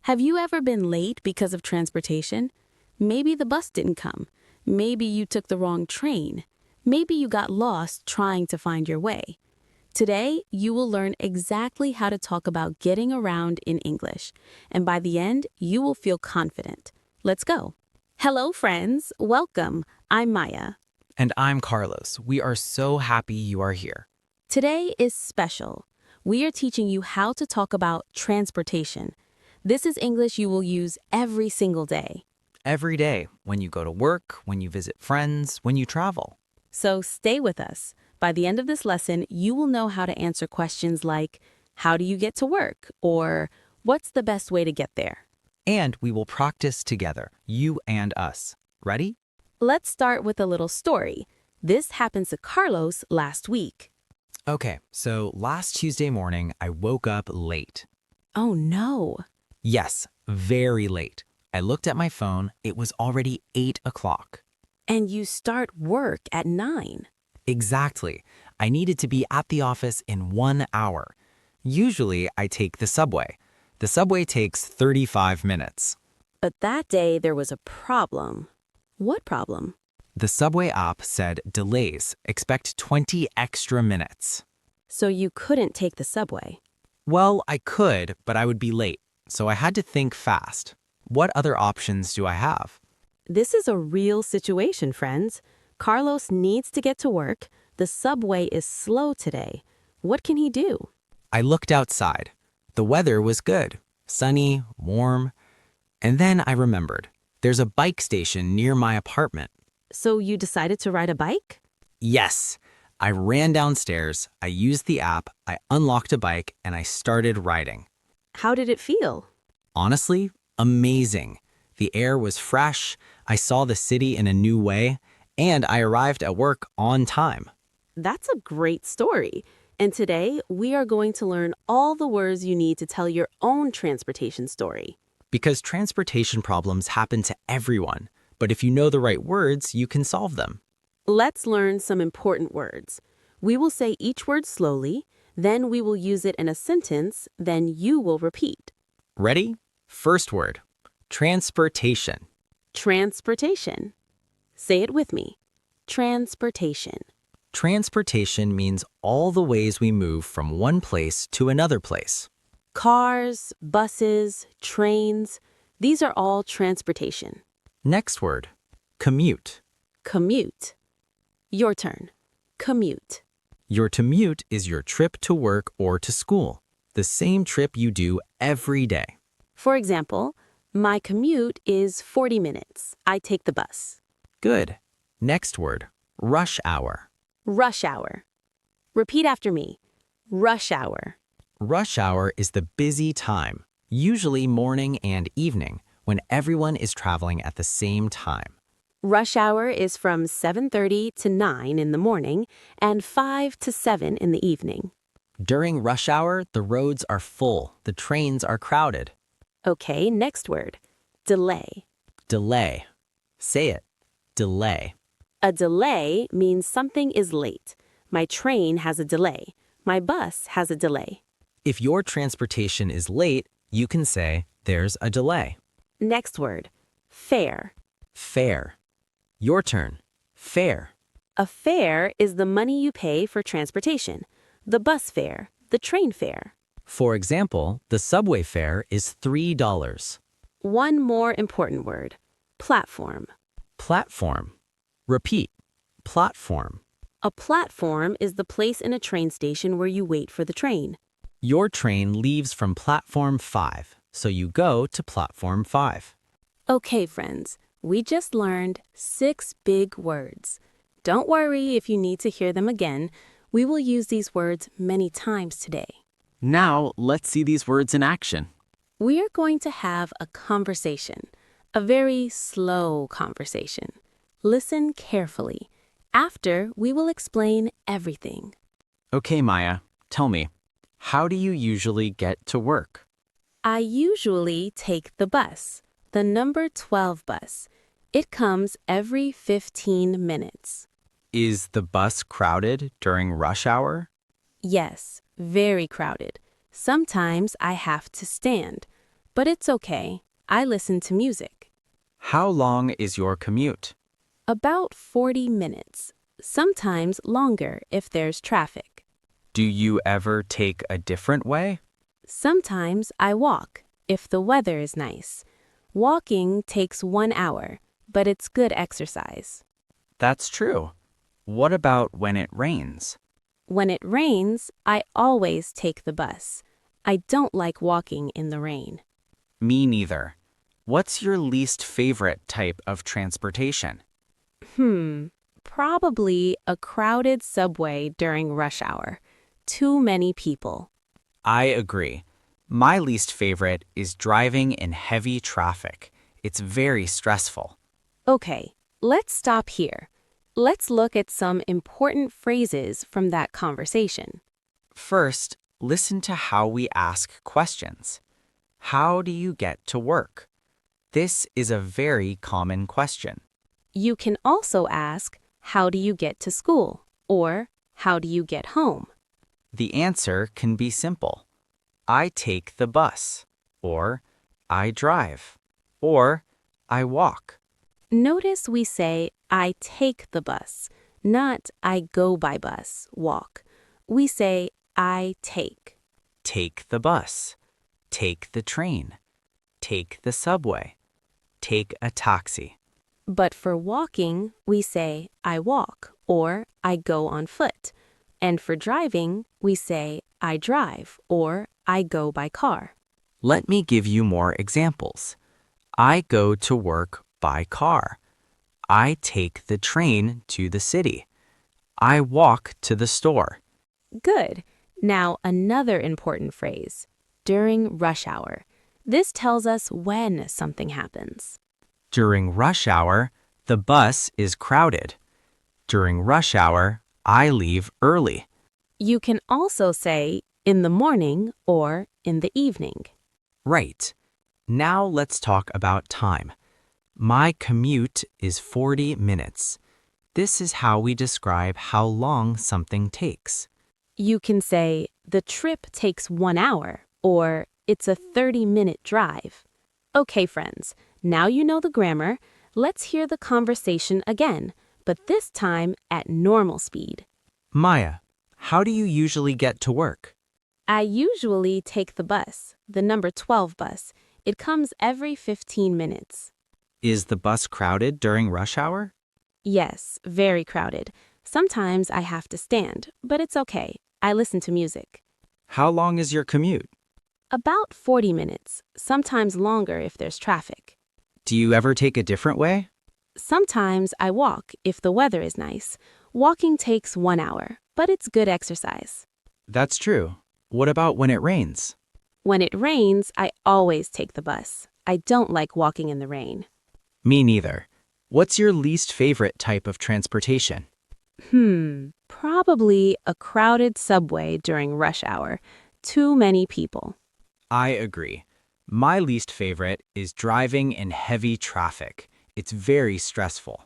Have you ever been late because of transportation? Maybe the bus didn't come. Maybe you took the wrong train. Maybe you got lost trying to find your way. Today, you will learn exactly how to talk about getting around in English. And by the end, you will feel confident. Let's go. Hello, friends. Welcome. I'm Maya. And I'm Carlos. We are so happy you are here. Today is special. We are teaching you how to talk about transportation. This is English you will use every single day. Every day, when you go to work, when you visit friends, when you travel. So stay with us. By the end of this lesson, you will know how to answer questions like, how do you get to work? Or, what's the best way to get there? And we will practice together, you and us. Ready? Let's start with a little story. This happened to Carlos last week. Okay, so last Tuesday morning, I woke up late. Oh no. Yes, very late. I looked at my phone. It was already 8 o'clock. And you start work at 9. Exactly. I needed to be at the office in 1 hour. Usually, I take the subway. The subway takes 35 minutes. But that day there was a problem. What problem? The subway app said delays. Expect 20 extra minutes. So you couldn't take the subway. Well, I could, but I would be late. So I had to think fast. What other options do I have? This is a real situation, friends. Carlos needs to get to work. The subway is slow today. What can he do? I looked outside. The weather was good. Sunny, warm. And then I remembered. There's a bike station near my apartment. So you decided to ride a bike? Yes. I ran downstairs. I used the app. I unlocked a bike and I started riding. How did it feel? Honestly, amazing. The air was fresh. I saw the city in a new way. And I arrived at work on time. That's a great story. And today, we are going to learn all the words you need to tell your own transportation story. Because transportation problems happen to everyone. But if you know the right words, you can solve them. Let's learn some important words. We will say each word slowly, then we will use it in a sentence, then you will repeat. Ready? First word. Transportation. Transportation. Say it with me. Transportation. Transportation means all the ways we move from one place to another place. Cars, buses, trains, these are all transportation. Next word. Commute. Commute. Your turn. Commute. Your commute is your trip to work or to school, the same trip you do every day. For example, my commute is 40 minutes. I take the bus. Good. Next word. Rush hour. Rush hour. Repeat after me. Rush hour. Rush hour is the busy time, usually morning and evening, when everyone is traveling at the same time. Rush hour is from 7:30 to 9 in the morning and 5 to 7 in the evening. During rush hour, the roads are full, the trains are crowded. Okay, next word. Delay. Delay. Say it. Delay. A delay means something is late. My train has a delay. My bus has a delay. If your transportation is late, you can say, there's a delay. Next word. Fare. Fare. Your turn. Fare. A fare is the money you pay for transportation. The bus fare, the train fare. For example, the subway fare is $3. One more important word. Platform. Platform. Repeat. Platform. A platform is the place in a train station where you wait for the train. Your train leaves from platform 5, so you go to platform 5. Okay, friends, we just learned 6 big words. Don't worry if you need to hear them again. We will use these words many times today. Now, let's see these words in action. We are going to have a conversation, a very slow conversation. Listen carefully. After, we will explain everything. Okay, Maya, tell me, how do you usually get to work? I usually take the bus, the number 12 bus. It comes every 15 minutes. Is the bus crowded during rush hour? Yes, very crowded. Sometimes I have to stand. but it's okay. I listen to music. How long is your commute? About 40 minutes, sometimes longer if there's traffic. Do you ever take a different way? Sometimes I walk, if the weather is nice. Walking takes 1 hour, but it's good exercise. That's true. What about when it rains? When it rains, I always take the bus. I don't like walking in the rain. Me neither. What's your least favorite type of transportation? Probably a crowded subway during rush hour. Too many people. I agree. My least favorite is driving in heavy traffic. It's very stressful. Okay, let's stop here. Let's look at some important phrases from that conversation. First, listen to how we ask questions. How do you get to work? This is a very common question. You can also ask, how do you get to school? Or, how do you get home? The answer can be simple. I take the bus, or I drive, or I walk. Notice we say, I take the bus, not I go by bus, walk. We say, I take. Take the bus, take the train, take the subway, take a taxi. But for walking, we say, I walk, or I go on foot. And for driving, we say, I drive, or I go by car. Let me give you more examples. I go to work by car. I take the train to the city. I walk to the store. Good. Now, another important phrase, during rush hour. This tells us when something happens. During rush hour, the bus is crowded. During rush hour, I leave early. You can also say, in the morning or in the evening. Right. Now let's talk about time. My commute is 40 minutes. This is how we describe how long something takes. You can say, the trip takes 1 hour, or it's a 30-minute drive. Okay, friends, now you know the grammar. Let's hear the conversation again, but this time at normal speed. Maya, how do you usually get to work? I usually take the bus, the number 12 bus. It comes every 15 minutes. Is the bus crowded during rush hour? Yes, very crowded. Sometimes I have to stand, but it's okay. I listen to music. How long is your commute? About 40 minutes, sometimes longer if there's traffic. Do you ever take a different way? Sometimes I walk if the weather is nice. Walking takes 1 hour, but it's good exercise. That's true. What about when it rains? When it rains, I always take the bus. I don't like walking in the rain. Me neither. What's your least favorite type of transportation? Probably a crowded subway during rush hour. Too many people. I agree. My least favorite is driving in heavy traffic. It's very stressful.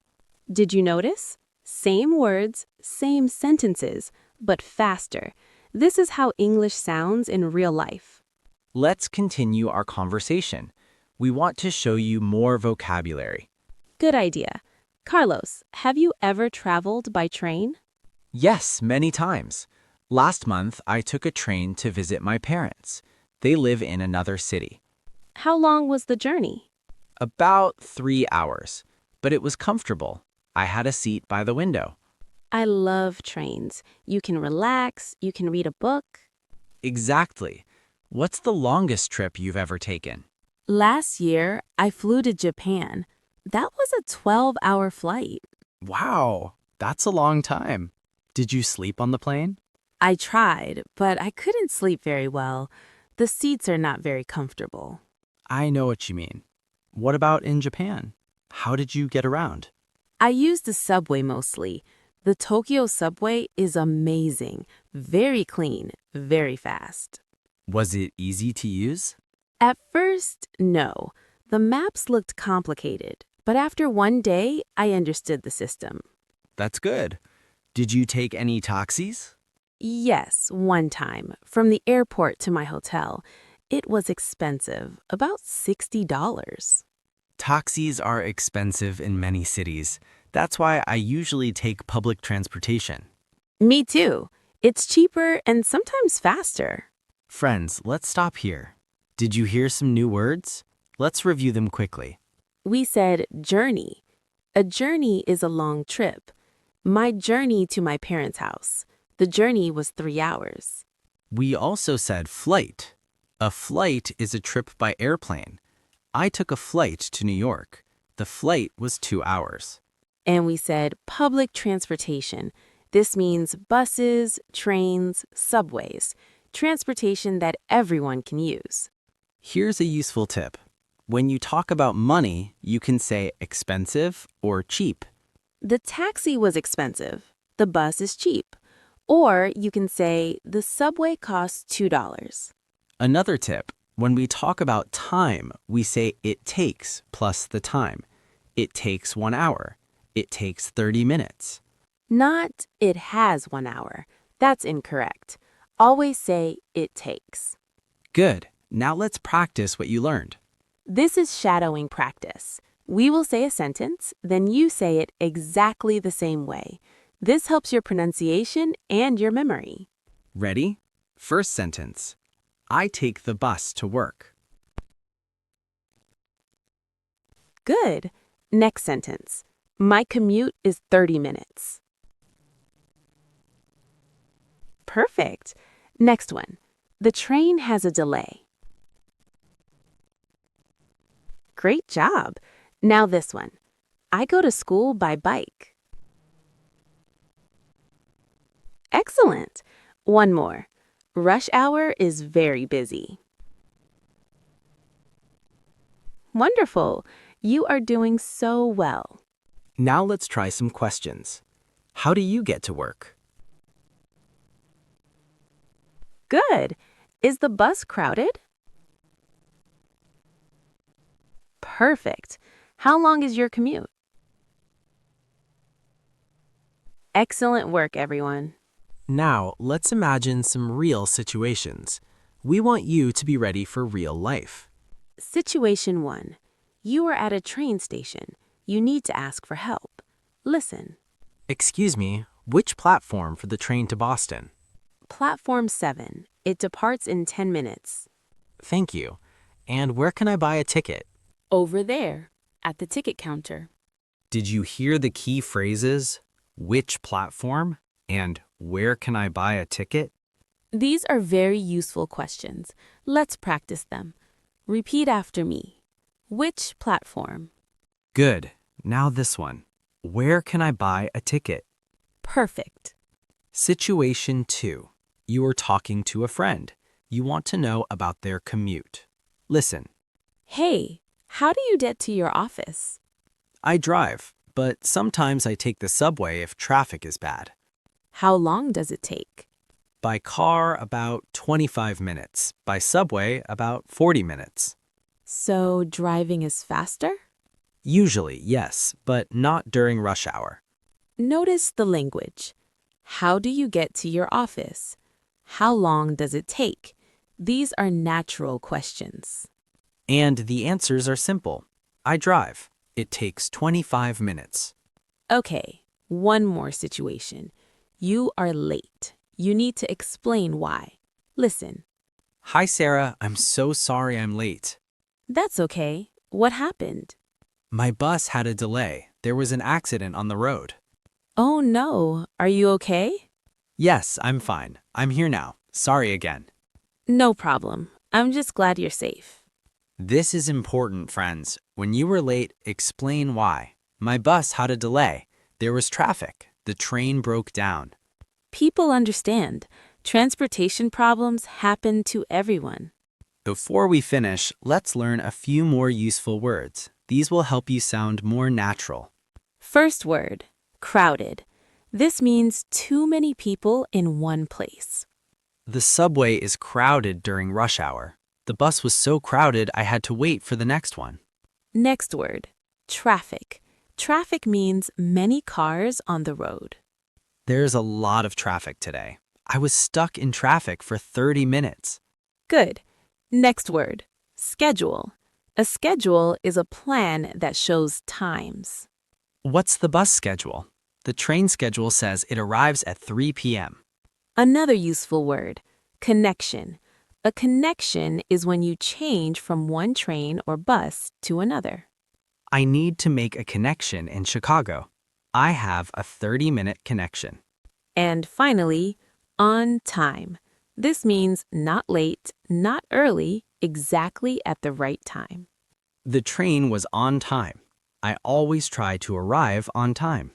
Did you notice? Same words, same sentences, but faster. This is how English sounds in real life. Let's continue our conversation. We want to show you more vocabulary. Good idea. Carlos, have you ever traveled by train? Yes, many times. Last month, I took a train to visit my parents. They live in another city. How long was the journey? About 3 hours, but it was comfortable. I had a seat by the window. I love trains. You can relax, you can read a book. Exactly. What's the longest trip you've ever taken? Last year, I flew to Japan. That was a 12-hour flight. Wow, that's a long time. Did you sleep on the plane? I tried, but I couldn't sleep very well. The seats are not very comfortable. I know what you mean. What about in Japan? How did you get around? I used the subway mostly. The Tokyo subway is amazing, very clean, very fast. Was it easy to use? At first, no. The maps looked complicated, but after one day, I understood the system. That's good. Did you take any taxis? Yes, one time, from the airport to my hotel. It was expensive, about $60. Taxis are expensive in many cities. That's why I usually take public transportation. Me too. It's cheaper and sometimes faster. Friends, let's stop here. Did you hear some new words? Let's review them quickly. We said journey. A journey is a long trip. My journey to my parents' house. The journey was 3 hours. We also said flight. A flight is a trip by airplane. I took a flight to New York. The flight was 2 hours. And we said public transportation. This means buses, trains, subways, transportation that everyone can use. Here's a useful tip. When you talk about money, you can say expensive or cheap. The taxi was expensive. The bus is cheap. Or you can say the subway costs $2. Another tip, when we talk about time, we say it takes plus the time. It takes 1 hour. It takes 30 minutes. Not it has 1 hour. That's incorrect. Always say it takes. Good. Now let's practice what you learned. This is shadowing practice. We will say a sentence, then you say it exactly the same way. This helps your pronunciation and your memory. Ready? First sentence. I take the bus to work. Good. Next sentence. My commute is 30 minutes. Perfect. Next one. The train has a delay. Great job. Now this one. I go to school by bike. Excellent. One more. Rush hour is very busy. Wonderful. You are doing so well. Now let's try some questions. How do you get to work? Good. Is the bus crowded? Perfect. How long is your commute? Excellent work, everyone. Now, let's imagine some real situations. We want you to be ready for real life. Situation 1. You are at a train station. You need to ask for help. Listen. Excuse me, which platform for the train to Boston? Platform 7. It departs in 10 minutes. Thank you. And where can I buy a ticket? Over there, at the ticket counter. Did you hear the key phrases, which platform and where can I buy a ticket? These are very useful questions. Let's practice them. Repeat after me. Which platform? Good. Now this one. Where can I buy a ticket? Perfect. Situation 2. You are talking to a friend. You want to know about their commute. Listen. Hey, how do you get to your office? I drive, but sometimes I take the subway if traffic is bad. How long does it take? By car, about 25 minutes. By subway, about 40 minutes. So driving is faster? Usually, yes, but not during rush hour. Notice the language. How do you get to your office? How long does it take? These are natural questions. And the answers are simple. I drive. It takes 25 minutes. Okay, one more situation. You are late. You need to explain why. Listen. Hi, Sarah. I'm so sorry I'm late. That's okay. What happened? My bus had a delay. There was an accident on the road. Oh no, are you okay? Yes, I'm fine. I'm here now. Sorry again. No problem. I'm just glad you're safe. This is important, friends. When you were late, explain why. My bus had a delay. There was traffic. The train broke down. People understand. Transportation problems happen to everyone. Before we finish, let's learn a few more useful words. These will help you sound more natural. First word, crowded. This means too many people in one place. The subway is crowded during rush hour. The bus was so crowded I had to wait for the next one. Next word, traffic. Traffic means many cars on the road. There's a lot of traffic today. I was stuck in traffic for 30 minutes. Good. Next word, schedule. A schedule is a plan that shows times. What's the bus schedule? The train schedule says it arrives at 3 p.m. Another useful word, connection. A connection is when you change from one train or bus to another. I need to make a connection in Chicago. I have a 30-minute connection. And finally, on time. This means not late, not early, exactly at the right time. The train was on time. I always try to arrive on time.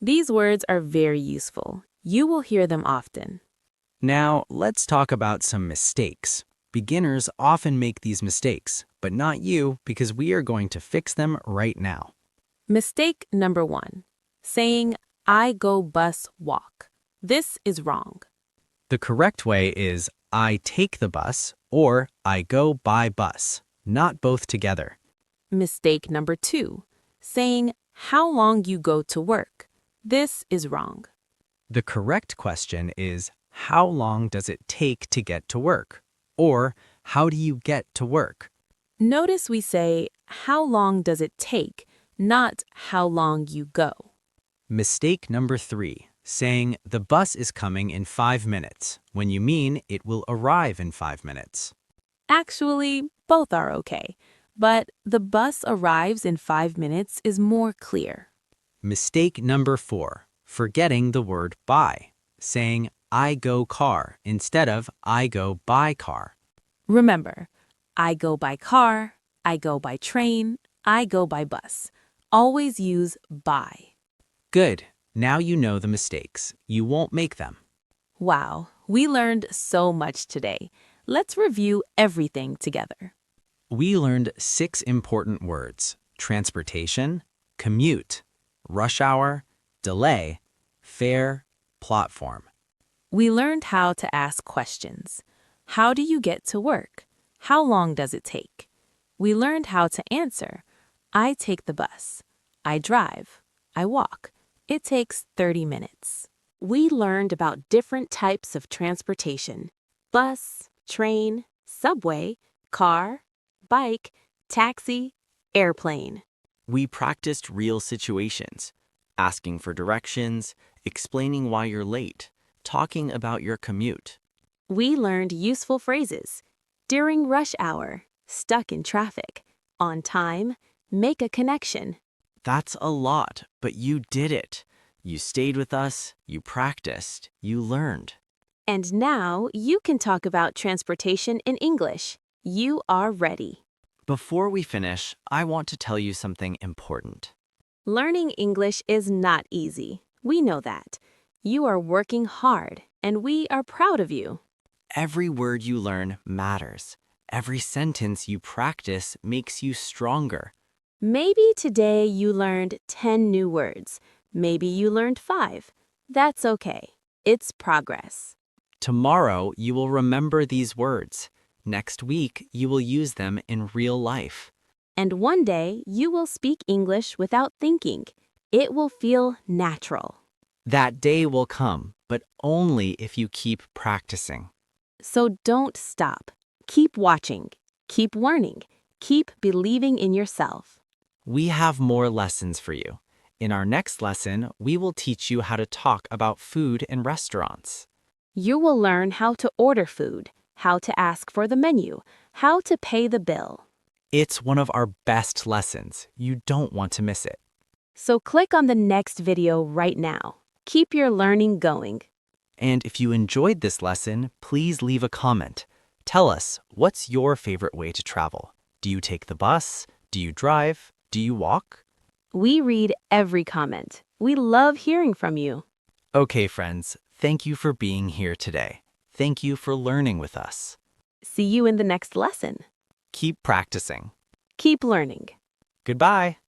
These words are very useful. You will hear them often. Now, let's talk about some mistakes. Beginners often make these mistakes, but not you, because we are going to fix them right now. Mistake number 1, saying, I go bus walk. This is wrong. The correct way is I take the bus or I go by bus, not both together. Mistake number 2, saying, how long you go to work. This is wrong. The correct question is how long does it take to get to work? Or how do you get to work? Notice we say, how long does it take, not how long you go. Mistake number 3, saying the bus is coming in 5 minutes, when you mean it will arrive in 5 minutes. Actually, both are okay, but the bus arrives in 5 minutes is more clear. Mistake number 4, forgetting the word by, saying I go car instead of I go by car. Remember, I go by car, I go by train, I go by bus. Always use by. Good. Now you know the mistakes. You won't make them. Wow, we learned so much today. Let's review everything together. We learned 6 important words: transportation, commute, rush hour, delay, fare, platform. We learned how to ask questions. How do you get to work? How long does it take? We learned how to answer. I take the bus. I drive. I walk. It takes 30 minutes. We learned about different types of transportation: bus, train, subway, car, bike, taxi, airplane. We practiced real situations, asking for directions, explaining why you're late, talking about your commute. We learned useful phrases: during rush hour, stuck in traffic, on time, make a connection. That's a lot, but you did it. You stayed with us, you practiced, you learned. And now you can talk about transportation in English. You are ready. Before we finish, I want to tell you something important. Learning English is not easy. We know that. You are working hard, and we are proud of you. Every word you learn matters. Every sentence you practice makes you stronger. Maybe today you learned 10 new words. Maybe you learned 5. That's okay. It's progress. Tomorrow, you will remember these words. Next week, you will use them in real life. And one day you will speak English without thinking. It will feel natural. That day will come, but only if you keep practicing. So don't stop. Keep watching. Keep learning. Keep believing in yourself. We have more lessons for you. In our next lesson, we will teach you how to talk about food in restaurants. You will learn how to order food, how to ask for the menu, how to pay the bill. It's one of our best lessons. You don't want to miss it. So click on the next video right now. Keep your learning going. And if you enjoyed this lesson, please leave a comment. Tell us, what's your favorite way to travel? Do you take the bus? Do you drive? Do you walk? We read every comment. We love hearing from you. Okay, friends, thank you for being here today. Thank you for learning with us. See you in the next lesson. Keep practicing. Keep learning. Goodbye.